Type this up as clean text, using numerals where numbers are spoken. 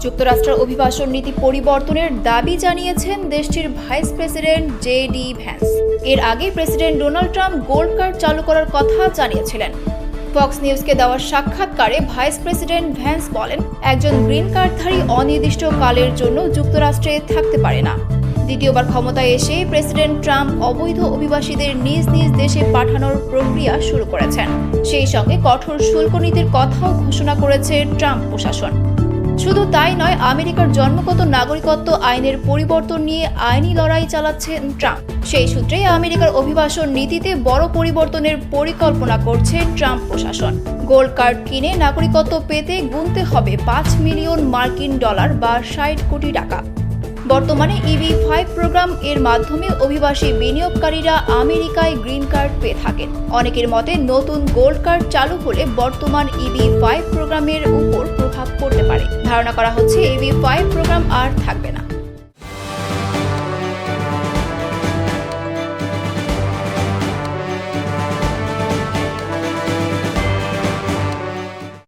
যুক্তরাষ্ট্রের অভিবাসন নীতি পরিবর্তনের দাবি জানিয়েছেন দেশটির ভাইস প্রেসিডেন্ট জে.ডি. ভ্যান্স। এর আগে president Donald Trump gold card চালু করার কথা জানিয়েছিলেন। ফক্স নিউজকে দেওয়া সাক্ষাৎকারে ভাইস প্রেসিডেন্ট ভ্যান্স বলেন, একজন গ্রিন কার্ডধারী অনির্দিষ্টকালের জন্য যুক্তরাষ্ট্রে থাকতে পারে না। দ্বিতীয়বার ক্ষমতায় এসে প্রেসিডেন্ট ট্রাম্প অবৈধ অভিবাসীদের নিজ নিজ দেশে পাঠানোর প্রক্রিয়া শুরু করেছেন। সেই সঙ্গে কঠোর শুল্ক নীতির কথাও ঘোষণা করেছে ট্রাম্প প্রশাসন। শুধু তাই নয়, আমেরিকার জন্মগত নাগরিকত্ব আইনের পরিবর্তন নিয়ে আইনি লড়াই চালাচ্ছেন ট্রাম্প। সেই সূত্রেই আমেরিকার অভিবাসন নীতিতে বড় পরিবর্তনের পরিকল্পনা করছে ট্রাম্প প্রশাসন। গোল্ড কার্ড কিনে নাগরিকত্ব পেতে গুনতে হবে $5 মিলিয়ন মার্কিন ডলার বা 60 কোটি টাকা। বর্তমানে EB-5 প্রোগ্রাম এর মাধ্যমে অভিবাসী বিনিয়োগকারীরা আমেরিকায় গ্রিন কার্ড পেয়ে থাকেন। অনেকের মতে নতুন গোল্ড কার্ড চালু হলে বর্তমান EB-5 প্রোগ্রামের উপর প্রভাব পড়তে পারে। ধারণা করা হচ্ছে EB-5 প্রোগ্রাম আর থাকবে না।